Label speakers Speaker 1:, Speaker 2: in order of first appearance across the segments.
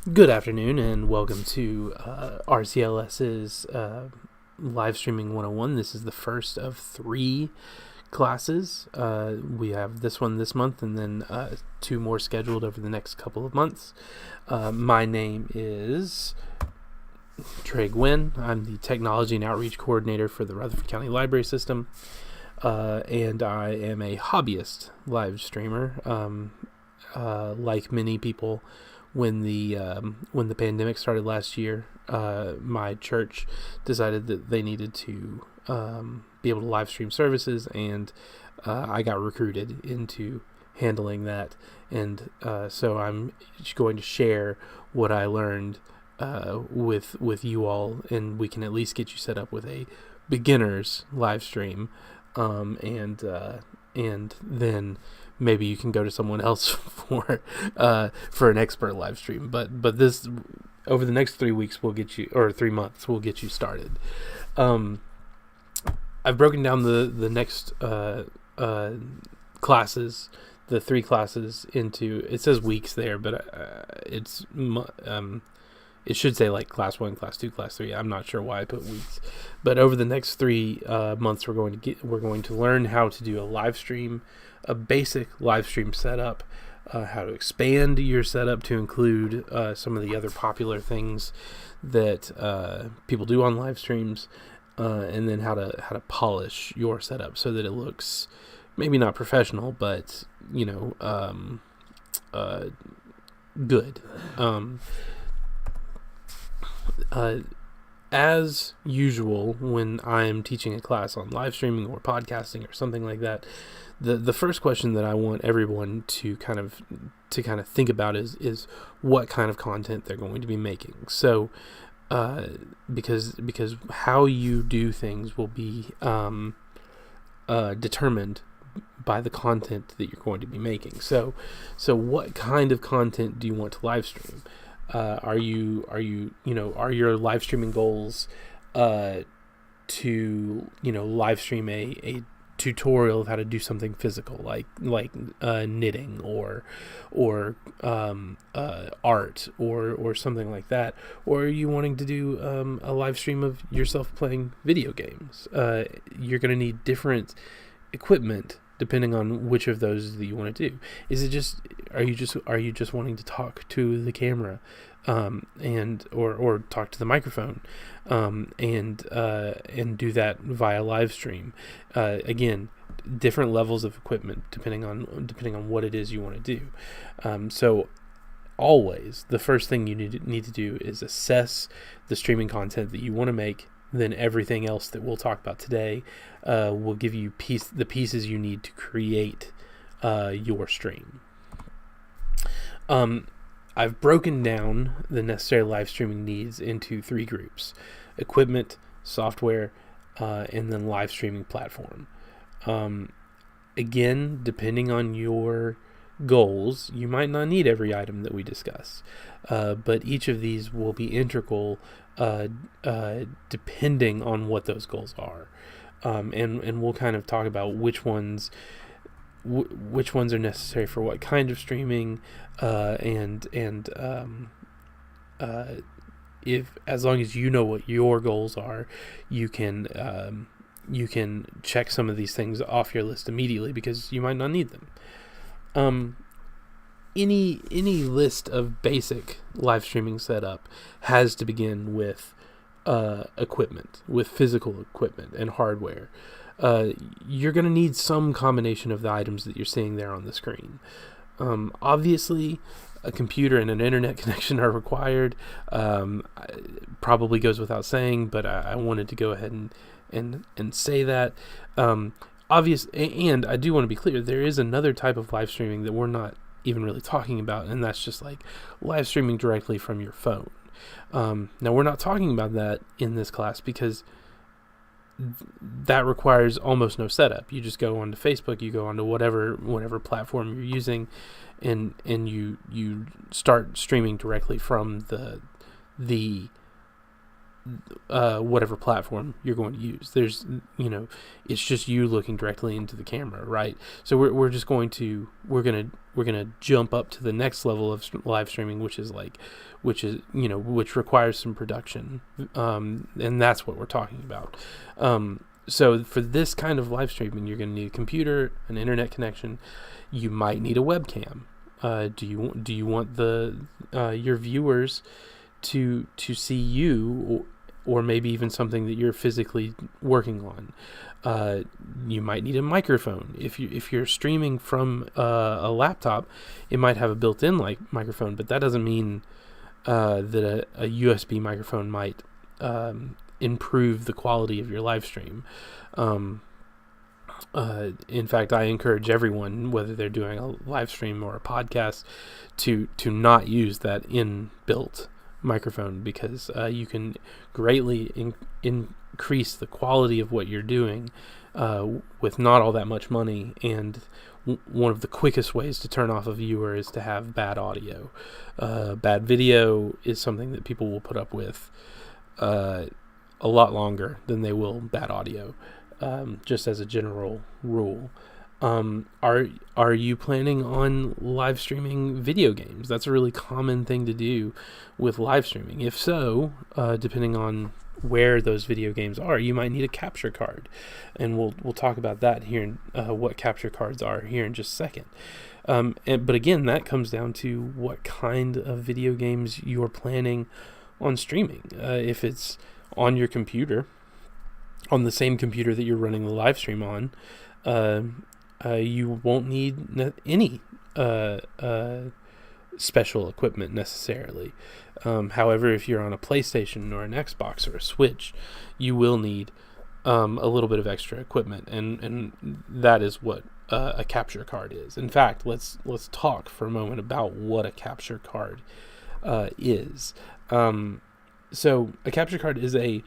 Speaker 1: Good afternoon and welcome to RCLS's Live Streaming 101. This is the first of 3 classes. We have this one this month and then 2 more scheduled over the next couple of months. My name is Trey Gwynn. I'm the Technology and Outreach Coordinator for the Rutherford County Library System, and I am a hobbyist live streamer. Like many people, when the pandemic started last year, my church decided that they needed to be able to live stream services, and I got recruited into handling that. And so I'm going to share what I learned with you all, and we can at least get you set up with a beginner's live stream, and then maybe you can go to someone else for an expert live stream. But this, over the next 3 weeks, we'll get you, or 3 months, we'll get you started. I've broken down the next classes, the 3 classes, into, it says weeks there, but it should say like class 1, class 2, class 3. I'm not sure why I put weeks, but over the next 3 months, we're going to learn how to do a live stream, a basic live stream setup, how to expand your setup to include some of the other popular things that people do on live streams, and then how to polish your setup so that it looks maybe not professional, but good. As usual, when I'm teaching a class on live streaming or podcasting or something like that, the first question that I want everyone to kind of think about is what kind of content they're going to be making. So, because how you do things will be determined by the content that you're going to be making. So what kind of content do you want to live stream? Are your live streaming goals to live stream a tutorial of how to do something physical, like knitting or art or something like that? Or are you wanting to do a live stream of yourself playing video games? You're going to need different equipment depending on which of those that you want to do. Are you just wanting to talk to the camera, or talk to the microphone, and do that via live stream? Again, different levels of equipment depending on what it is you want to do. So always the first thing you need to do is assess the streaming content that you want to make. Then everything else that we'll talk about today will give you the pieces you need to create your stream. I've broken down the necessary live streaming needs into 3 groups: equipment, software, and then live streaming platform. Again, depending on your goals, you might not need every item that we discuss, but each of these will be integral depending on what those goals are, and we'll kind of talk about which ones are necessary for what kind of streaming, and if, as long as you know what your goals are, you can check some of these things off your list immediately because you might not need them. Any list of basic live streaming setup has to begin with equipment, with physical equipment and hardware. You're going to need some combination of the items that you're seeing there on the screen. Obviously, a computer and an internet connection are required. Probably goes without saying, but I wanted to go ahead and say that. And I do want to be clear, there is another type of live streaming that we're not even really talking about, and that's just like live streaming directly from your phone. Now, we're not talking about that in this class because that requires almost no setup. You just go onto Facebook, you go onto whatever platform you're using, and you start streaming directly from the whatever platform you're going to use. There's, it's just you looking directly into the camera, right? So we're gonna jump up to the next level of live streaming, which requires some production, and that's what we're talking about. So for this kind of live streaming, you're gonna need a computer, an internet connection. You might need a webcam. Do you want your viewers to see you, or maybe even something that you're physically working on? You might need a microphone. If you're streaming from a laptop, it might have a built-in microphone, but that doesn't mean that a USB microphone might improve the quality of your live stream. In fact, I encourage everyone, whether they're doing a live stream or a podcast, to not use that inbuilt microphone, because you can greatly increase the quality of what you're doing with not all that much money. And one of the quickest ways to turn off a viewer is to have bad audio. Bad video is something that people will put up with a lot longer than they will bad audio. Just as a general rule. Are you planning on live streaming video games? That's a really common thing to do with live streaming. If so, depending on where those video games are, you might need a capture card, and we'll talk about that here, what capture cards are here in just a second. But again, that comes down to what kind of video games you're planning on streaming. If it's on your computer, on the same computer that you're running the live stream on, you won't need any special equipment necessarily. However, if you're on a PlayStation or an Xbox or a Switch, you will need a little bit of extra equipment, and that is what a capture card is. In fact, let's talk for a moment about what a capture card is. So a capture card is a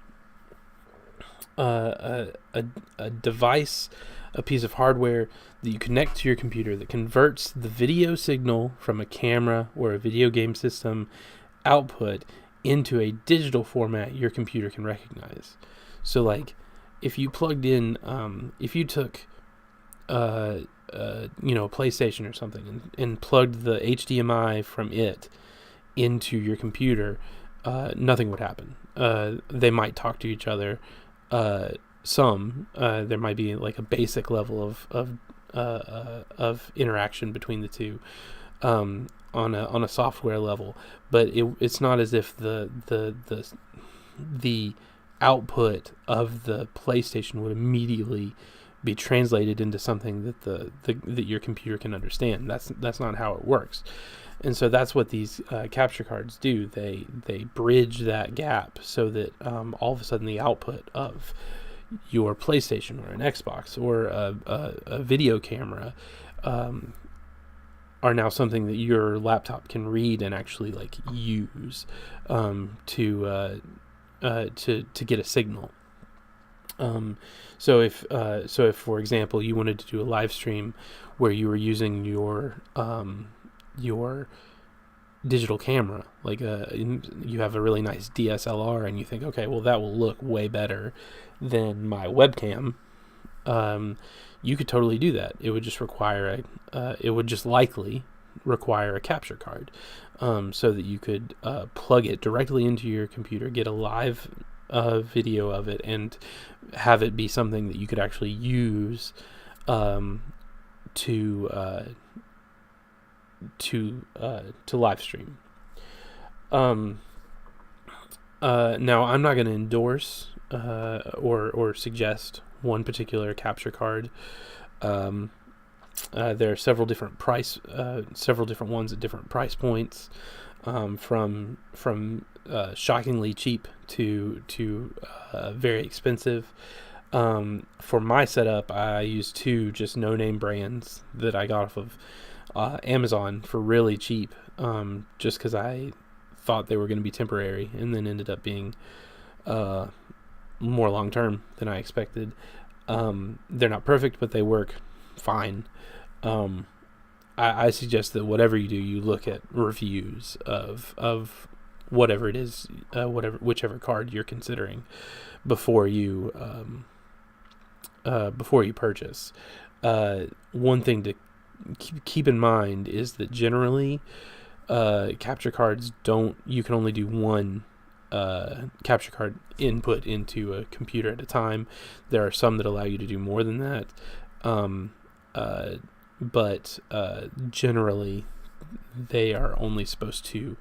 Speaker 1: device, a piece of hardware that you connect to your computer that converts the video signal from a camera or a video game system output into a digital format your computer can recognize. So if you plugged in, if you took a PlayStation or something and plugged the HDMI from it into your computer, nothing would happen. They might talk to each other. There might be a basic level of interaction between the two on a software level, but it's not as if the output of the PlayStation would immediately be translated into something that your computer can understand. That's not how it works. And so that's what these capture cards do. They bridge that gap so that all of a sudden the output of your PlayStation or an Xbox or a video camera are now something that your laptop can read and actually use to get a signal. So if for example you wanted to do a live stream where you were using your digital camera, you have a really nice DSLR and you think, okay, well that will look way better than my webcam, you could totally do that. It would just likely require a capture card, so that you could plug it directly into your computer, get a live video of it, and have it be something that you could actually use to live stream. Now, I'm not going to endorse or suggest one particular capture card. There are several different ones at different price points, from shockingly cheap to very expensive. For my setup, I use two just no-name brands that I got off of Amazon for really cheap, just because I thought they were going to be temporary, and then ended up being more long-term than I expected. They're not perfect, but they work fine. I suggest that whatever you do, you look at reviews of whatever it is, whichever card you're considering before you purchase. One thing to keep in mind is that generally capture cards you can only do one capture card input into a computer at a time. There are some that allow you to do more than that, but generally they are only supposed to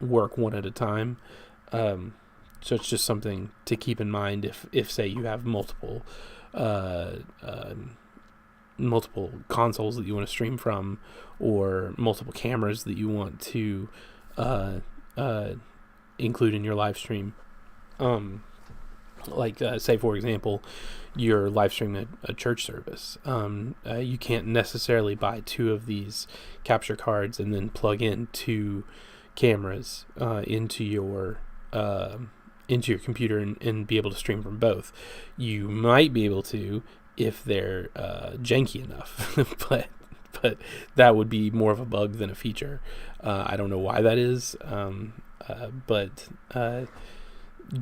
Speaker 1: work one at a time. So it's just something to keep in mind if say you have multiple consoles that you want to stream from, or multiple cameras that you want to include in your live stream. Say for example, you're live streaming a church service. You can't necessarily buy two of these capture cards and then plug in two cameras into your computer and be able to stream from both. You might be able to if they're janky enough, but that would be more of a bug than a feature. I don't know why that is, but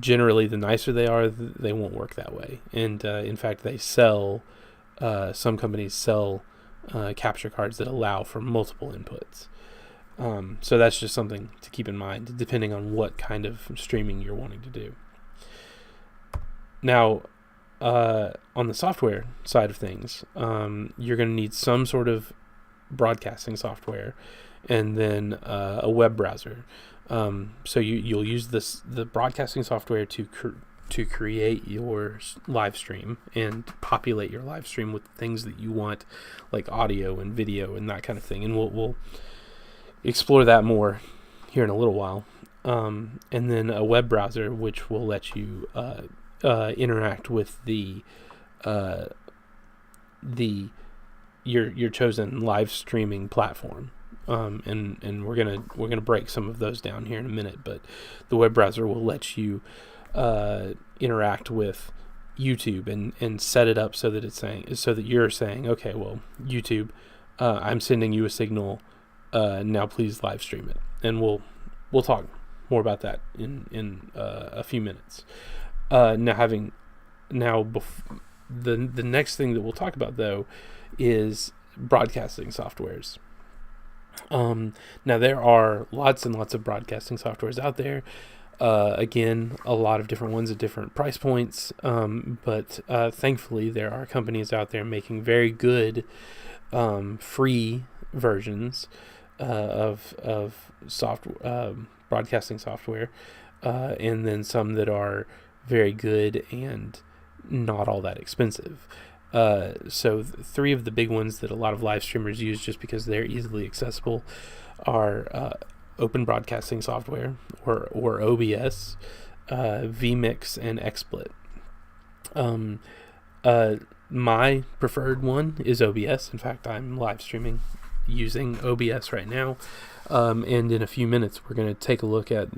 Speaker 1: generally the nicer they are, they won't work that way. And in fact, they sell some companies sell capture cards that allow for multiple inputs. So that's just something to keep in mind, depending on what kind of streaming you're wanting to do. Now, on the software side of things, you're going to need some sort of broadcasting software, and then a web browser. So you'll use the broadcasting software to create your live stream and populate your live stream with things that you want, like audio and video and that kind of thing. And we'll explore that more here in a little while. And then a web browser, which will let you interact with your chosen live streaming platform. And we're gonna break some of those down here in a minute, but the web browser will let you interact with YouTube and set it up so that you're saying, okay, well, YouTube, I'm sending you a signal. Now please live stream it, and we'll talk more about that in a few minutes. The next thing that we'll talk about though is broadcasting softwares. Now there are lots and lots of broadcasting softwares out there. Again, a lot of different ones at different price points. But thankfully there are companies out there making very good free versions of broadcasting software, and then some that are very good and not all that expensive. So three of the big ones that a lot of live streamers use just because they're easily accessible are Open Broadcasting Software, or OBS, vMix, and XSplit. My preferred one is OBS. In fact, I'm live streaming using OBS right now, and in a few minutes we're going to take a look at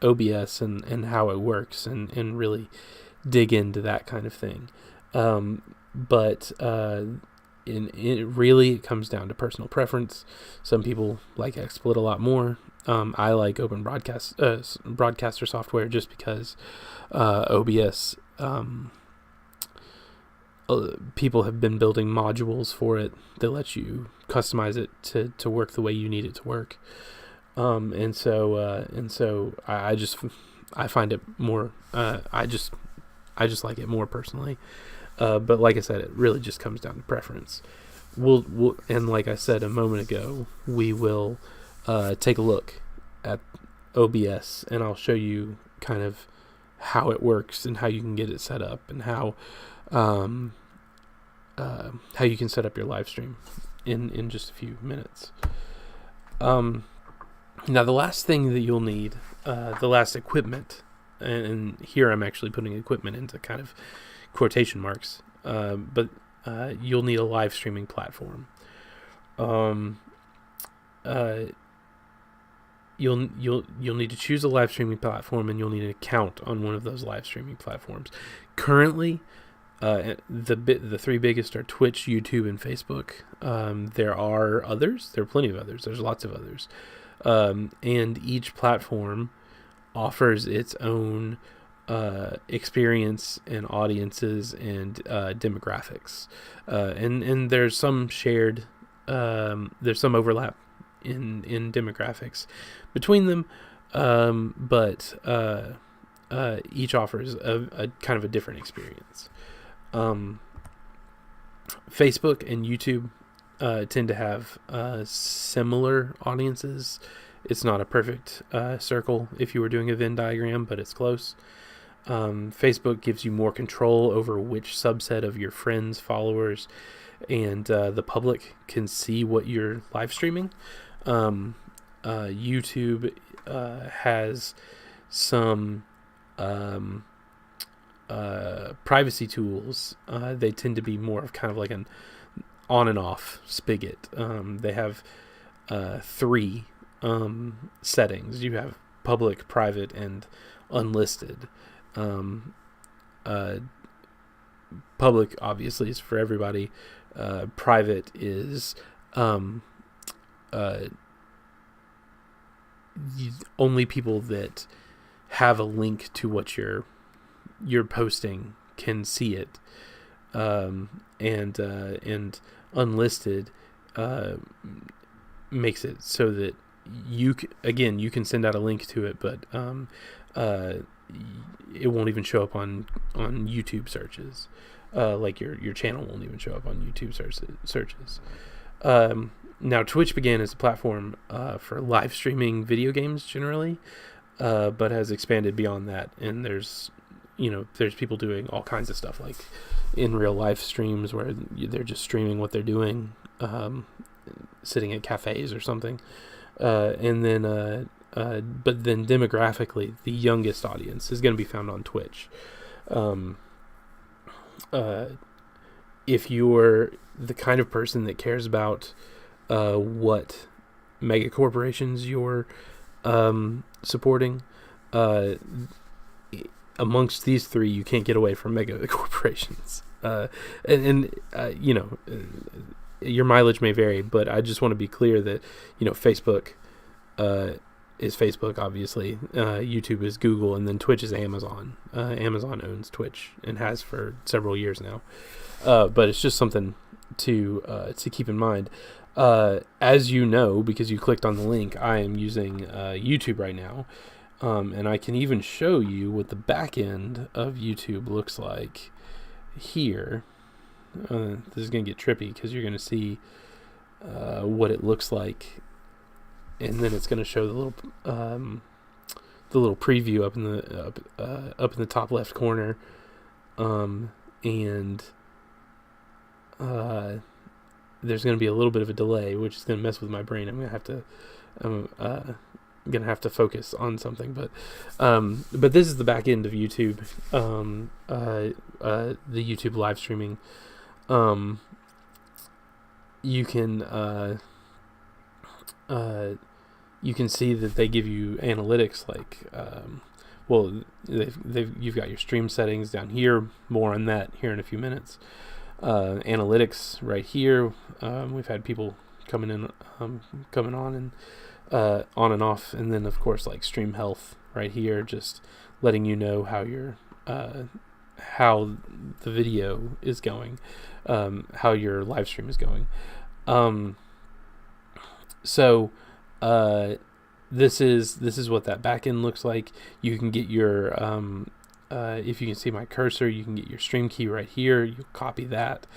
Speaker 1: OBS and how it works and really dig into that kind of thing. But it comes down to personal preference. Some people like XSplit a lot more. I like Open Broadcaster software just because OBS, people have been building modules for it that let you customize it to work the way you need it to work. And so I find it more. I just like it more personally. But like I said, it really just comes down to preference. We'll and like I said a moment ago, we will take a look at OBS, and I'll show you kind of how it works and how you can get it set up, and how you can set up your live stream in just a few minutes. Now the last thing that you'll need, the last equipment, and here I'm actually putting equipment into kind of quotation marks, but you'll need a live streaming platform. You'll need to choose a live streaming platform, and you'll need an account on one of those live streaming platforms. Currently, The three biggest are Twitch, YouTube, and Facebook. There are others. There are plenty of others. There's lots of others. And each platform offers its own experience and audiences and demographics. And there's some shared, there's some overlap in demographics between them, but each offers a kind of a different experience. Facebook and YouTube tend to have similar audiences. It's not a perfect circle if you were doing a Venn diagram, but it's close. Facebook gives you more control over which subset of your friends, followers, and the public can see what you're live streaming. YouTube has some privacy tools. They tend to be more of kind of like an on and off spigot. They have three settings. You have public, private, and unlisted. Public obviously is for everybody. Private is only people that have a link to what you're posting can see it. And unlisted makes it so that you can send out a link to it, but it won't even show up on YouTube searches. Like your channel won't even show up on YouTube searches. Now Twitch began as a platform for live streaming video games generally, but has expanded beyond that, and there's people doing all kinds of stuff like in real life streams where they're just streaming what they're doing, sitting at cafes or something. But then demographically, the youngest audience is going to be found on Twitch. If you're the kind of person that cares about what mega corporations you're supporting, amongst these three, you can't get away from mega corporations. Your mileage may vary, but I just want to be clear that, Facebook is Facebook, obviously. YouTube is Google, and then Twitch is Amazon. Amazon owns Twitch and has for several years now. But it's just something to keep in mind. As you know, because you clicked on the link, I am using YouTube right now. And I can even show you what the back end of YouTube looks like here. This is going to get trippy because you're going to see what it looks like, and then it's going to show the little preview up in the top left corner, and there's going to be a little bit of a delay, which is going to mess with my brain. I'm going to have to focus on something, but this is the back end of YouTube, the YouTube live streaming. You can see that they give you analytics like, you've got your stream settings down here. More on that here in a few minutes. Analytics right here. We've had people coming on and on and off, and then of course like stream health right here, just letting you know how the video is going, how your live stream is going. This is what that back end looks like. You can get your if you can see my cursor, you can get your stream key right here. You copy that.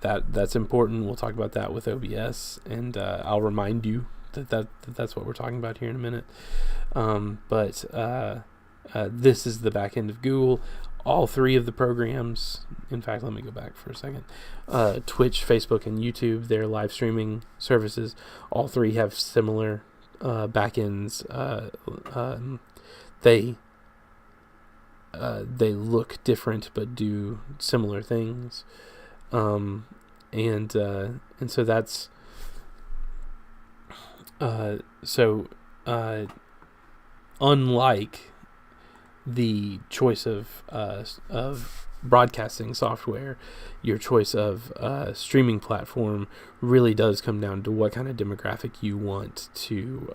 Speaker 1: That's important. We'll talk about that with OBS, and I'll remind you that's what we're talking about here in a minute. But this is the back end of Google. All three of the programs, in fact, let me go back for a second. Twitch, Facebook, and YouTube, their live streaming services, all three have similar back ends. They look different but do similar things. And so that's unlike the choice of broadcasting software, your choice of streaming platform really does come down to what kind of demographic you want to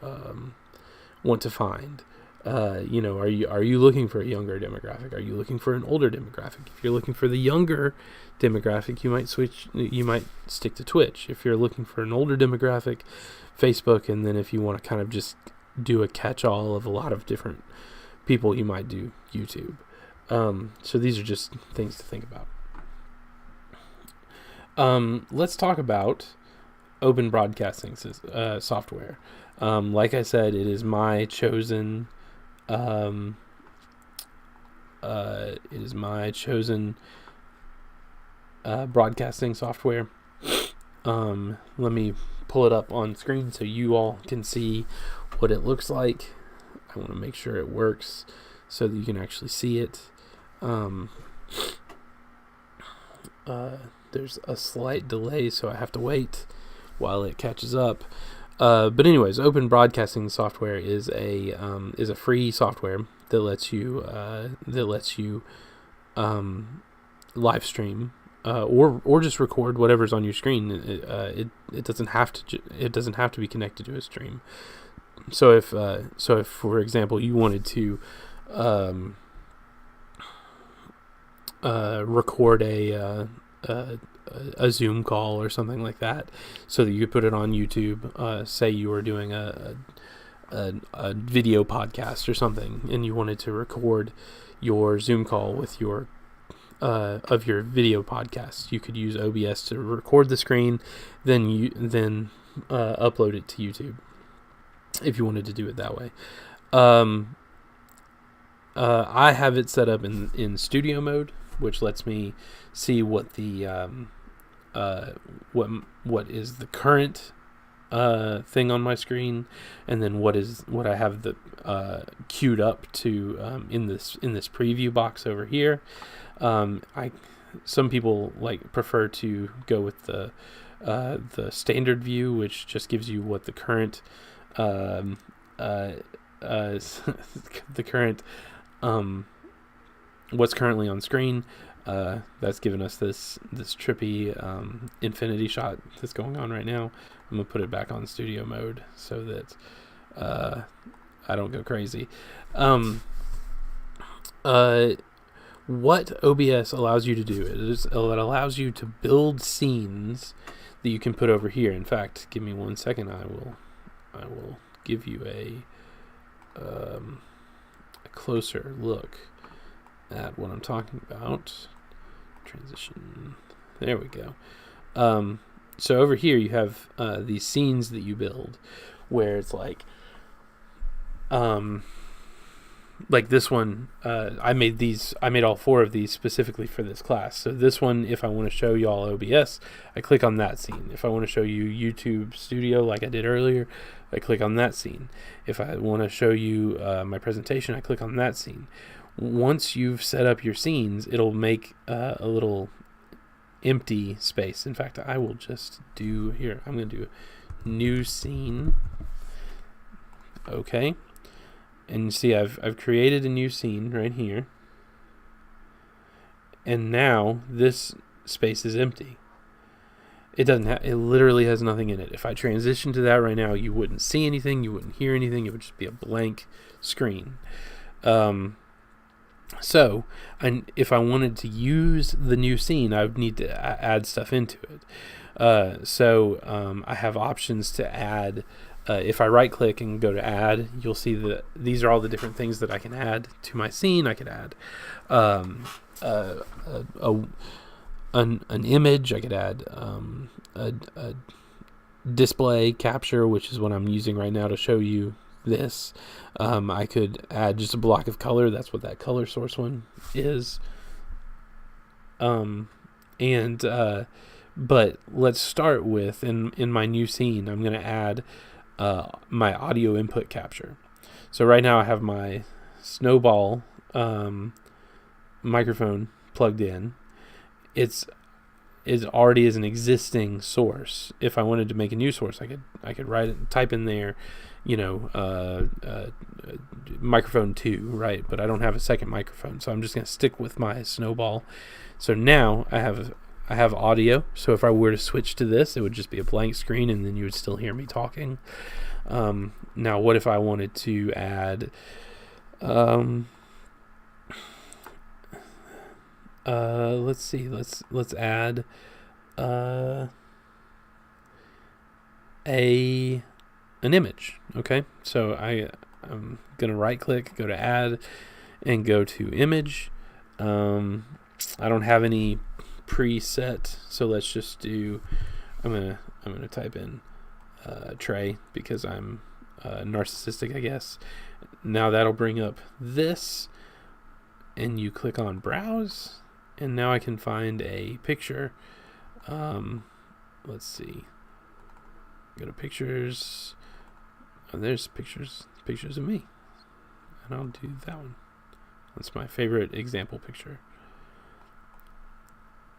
Speaker 1: find. Are you looking for a younger demographic? Are you looking for an older demographic? If you're looking for the younger demographic, you might stick to Twitch. If you're looking for an older demographic, Facebook. And then if you want to kind of just do a catch-all of a lot of different people, you might do YouTube. So these are just things to think about. Let's talk about open broadcasting software. Like I said, it is my chosen broadcasting software. Let me pull it up on screen so you all can see what it looks like. I want to make sure it works so that you can actually see it. There's a slight delay, so I have to wait while it catches up. But anyways, open broadcasting software is a free software that lets you live stream or just record whatever's on your screen. It doesn't have to be connected to a stream. So if for example you wanted to record a Zoom call or something like that, so that you could put it on YouTube. Say you were doing a video podcast or something, and you wanted to record your Zoom call with your video podcast. You could use OBS to record the screen, then upload it to YouTube if you wanted to do it that way. I have it set up in studio mode, which lets me see what the what is the current thing on my screen, and then what I have the queued up to in this preview box over here. Some people prefer to go with the standard view, which just gives you what the current what's currently on screen. That's given us this trippy infinity shot that's going on right now. I'm gonna put it back on studio mode so that I don't go crazy. What OBS allows you to do is it allows you to build scenes that you can put over here. In fact, give me 1 second. I will give you a closer look at what I'm talking about. Transition. There we go. So over here you have these scenes that you build, where it's like this one. I made all 4 of these specifically for this class. So this one, if I want to show y'all OBS, I click on that scene. If I want to show you YouTube Studio like I did earlier, I click on that scene. If I want to show you my presentation, I click on that scene. Once you've set up your scenes, it'll make a little empty space. In fact, I will just do here. I'm going to do a new scene. Okay. And you see I've created a new scene right here. And now this space is empty. It literally has nothing in it. If I transition to that right now, you wouldn't see anything, you wouldn't hear anything, it would just be a blank screen. So, if I wanted to use the new scene, I would need to add stuff into it. So I have options to add. If I right click and go to add, you'll see that these are all the different things that I can add to my scene. I could add an image. I could add a display capture, which is what I'm using right now to show you this. I could add just a block of color. That's what that color source one is. But let's start with in my new scene, I'm going to add my audio input capture. So right now I have my Snowball microphone plugged in. It's already is an existing source. If I wanted to make a new source, I could type in there, microphone 2, right? But I don't have a second microphone, so I'm just going to stick with my snowball. So now I have audio. So if I were to switch to this, it would just be a blank screen, and then you would still hear me talking. Now, what if I wanted to add? Let's see. Let's add an image. Okay, so I'm gonna right click, go to add, and go to image. I don't have any preset, so let's just do. I'm gonna type in Trey because I'm narcissistic, I guess. Now that'll bring up this, and you click on browse, and now I can find a picture. Let's see. Go to pictures. Oh, there's pictures of me, and I'll do that one. That's my favorite example picture.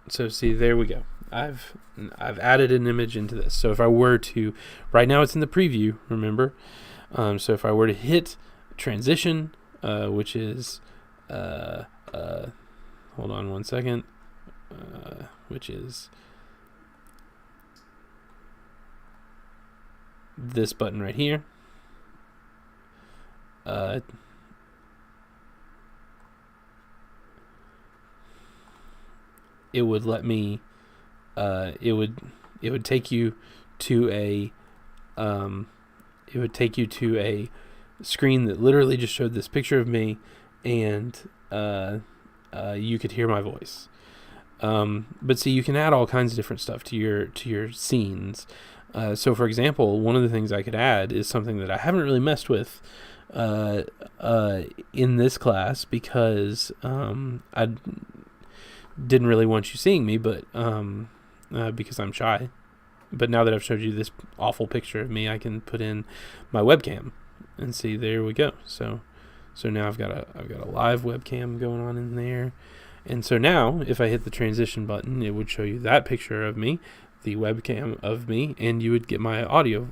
Speaker 1: So see, there we go. I've added an image into this. So if I were to, right now it's in the preview, remember? So if I were to hit transition, which is, hold on one second, which is this button right here. It would let me. It would take you to a. It would take you to a screen that literally just showed this picture of me, and you could hear my voice. But see, you can add all kinds of different stuff to your scenes. So, for example, one of the things I could add is something that I haven't really messed with in this class because I didn't really want you seeing me, but because I'm shy. But now that I've showed you this awful picture of me, I can put in my webcam and see. There we go. So now I've got a live webcam going on in there, and so now if I hit the transition button, it would show you that picture of me, the webcam of me, and you would get my audio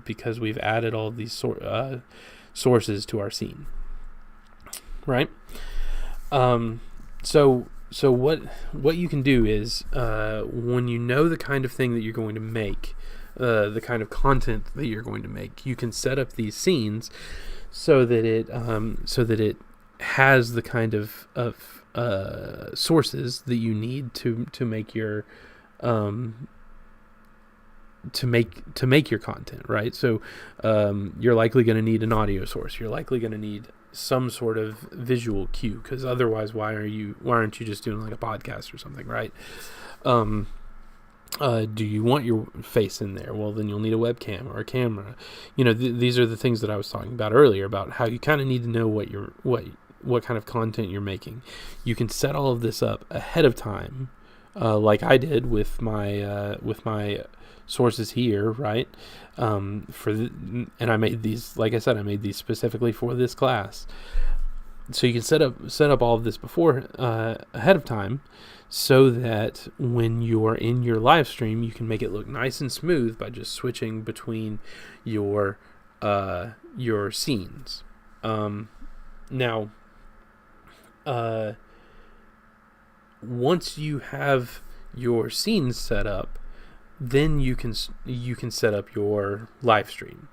Speaker 1: because we've added all of these sources to our scene, right? So what you can do is when you know the kind of thing that you're going to make, the kind of content that you're going to make, you can set up these scenes so that it has the kind of sources that you need to make your to make your content, right? So you're likely going to need an audio source. You're likely going to need some sort of visual cue, because otherwise why aren't you just doing like a podcast or something, right? Do you want your face in there? Well, then you'll need a webcam or a camera. These are the things that I was talking about earlier about how you kind of need to know what kind of content you're making. You can set all of this up ahead of time, like I did with my sources here, right? And I made these, like I said, I made these specifically for this class. So you can set up all of this before ahead of time, so that when you're in your live stream, you can make it look nice and smooth by just switching between your scenes. Now, once you have your scenes set up, then you can set up your live stream.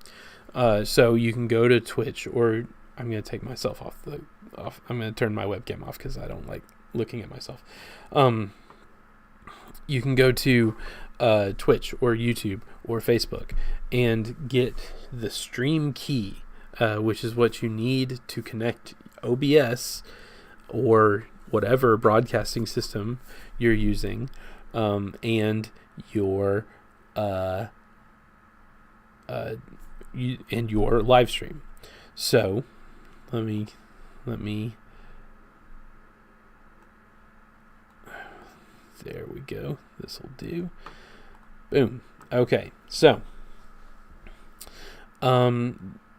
Speaker 1: So you can go to Twitch, or I'm going to take myself off. I'm going to turn my webcam off because I don't like looking at myself. You can go to Twitch or YouTube or Facebook and get the stream key, which is what you need to connect OBS or whatever broadcasting system you're using, and your live stream. So let me there we go. This will do. Boom. Okay, so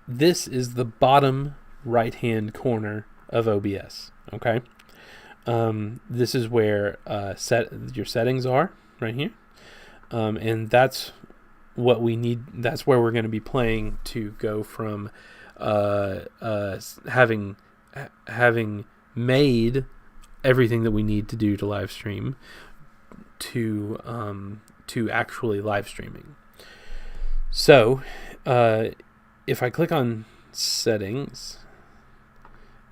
Speaker 1: this is the bottom right hand corner of OBS. Okay, this is where your settings are. right here. And that's what we need. That's where we're going to be playing to go from having made everything that we need to do to live stream to actually live streaming. So if I click on settings,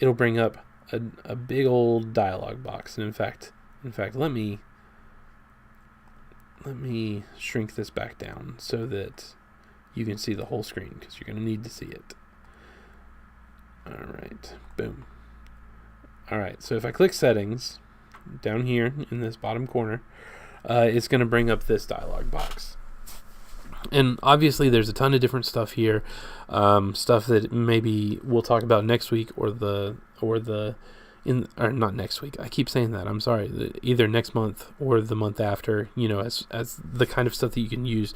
Speaker 1: it'll bring up a big old dialog box. And in fact, let me shrink this back down so that you can see the whole screen, because you're going to need to see it. All right, boom. All right, so if I click settings down here in this bottom corner, it's going to bring up this dialog box. And obviously there's a ton of different stuff here, stuff that maybe we'll talk about next week or not next week. I keep saying that. I'm sorry. Either next month or the month after, as the kind of stuff that you can use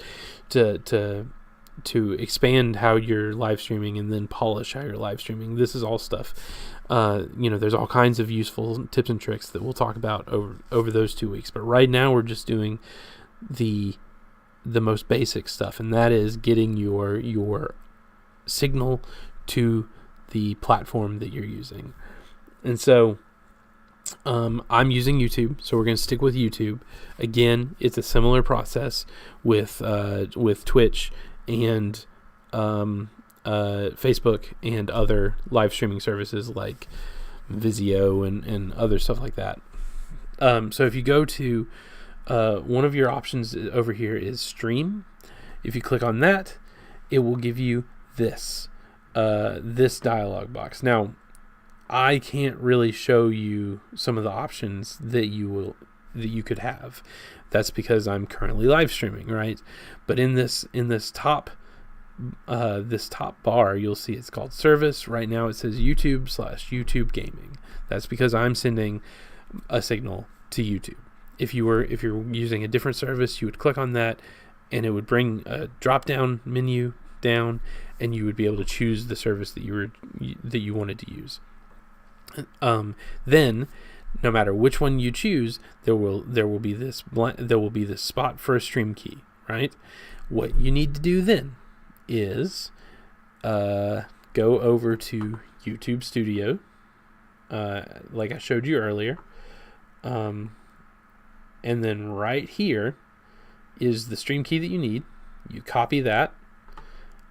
Speaker 1: to expand how you're live streaming and then polish how you're live streaming. This is all stuff. There's all kinds of useful tips and tricks that we'll talk about over those 2 weeks. But right now we're just doing the most basic stuff, and that is getting your signal to the platform that you're using. And so I'm using YouTube, so we're going to stick with YouTube. Again, it's a similar process with Twitch and Facebook and other live streaming services like Vizio and other stuff like that. So if you go to one of your options over here is stream. If you click on that, it will give you this dialog box. Now, I can't really show you some of the options that you could have. That's because I'm currently live streaming, right? But in this top bar, you'll see it's called service. Right now it says YouTube/YouTube Gaming. That's because I'm sending a signal to YouTube. If you're using a different service, you would click on that and it would bring a drop-down menu down, and you would be able to choose the service that you wanted to use. Then, no matter which one you choose, there will be this spot for a stream key, right? What you need to do then is go over to YouTube Studio, like I showed you earlier, and then right here is the stream key that you need. You copy that,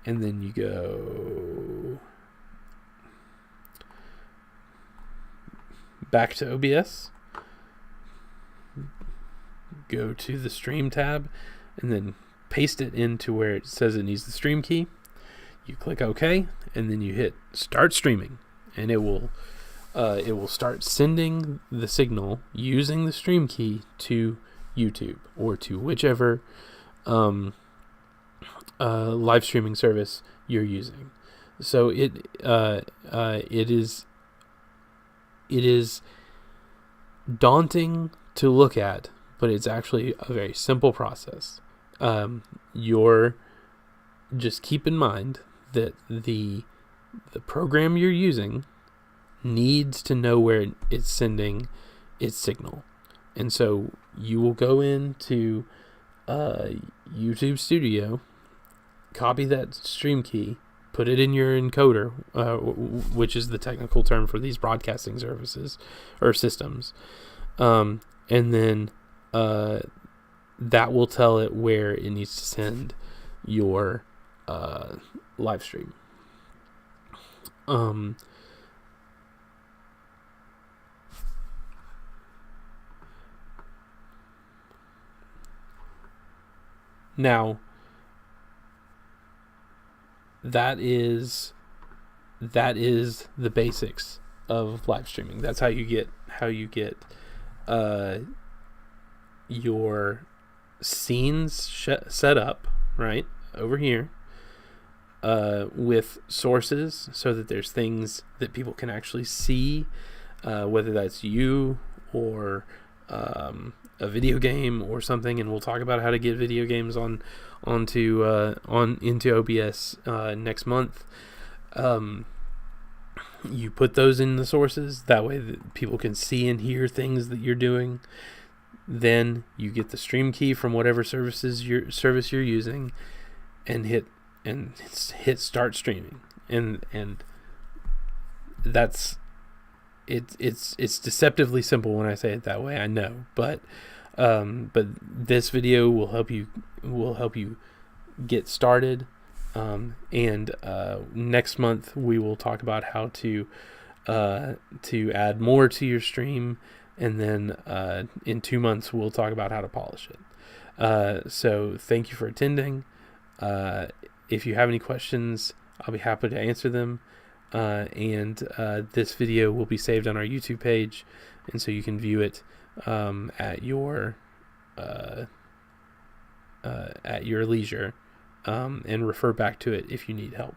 Speaker 1: and then you go back to OBS, go to the stream tab, and then paste it into where it says it needs the stream key. You click OK, and then you hit start streaming, and it will start sending the signal using the stream key to YouTube or to whichever live streaming service you're using. So it is daunting to look at, but it's actually a very simple process. Just keep in mind that the program you're using needs to know where it's sending its signal. And so you will go into YouTube Studio, copy that stream key, put it in your encoder, which is the technical term for these broadcasting services or systems. And then that will tell it where it needs to send your live stream. Now, that is the basics of live streaming. That's how you get your scenes set up right over here with sources, so that there's things that people can actually see, whether that's you or a video game or something. And we'll talk about how to get video games into OBS next month. You put those in the sources, that way that people can see and hear things that you're doing. Then you get the stream key from whatever service you're using, and hit start streaming, and that's it's deceptively simple when I say it that way, I know, but this video will help you get started, and next month we will talk about how to add more to your stream, and then in 2 months we'll talk about how to polish it. So thank you for attending. If you have any questions, I'll be happy to answer them. And this video will be saved on our YouTube page, and so you can view it at your leisure, and refer back to it if you need help.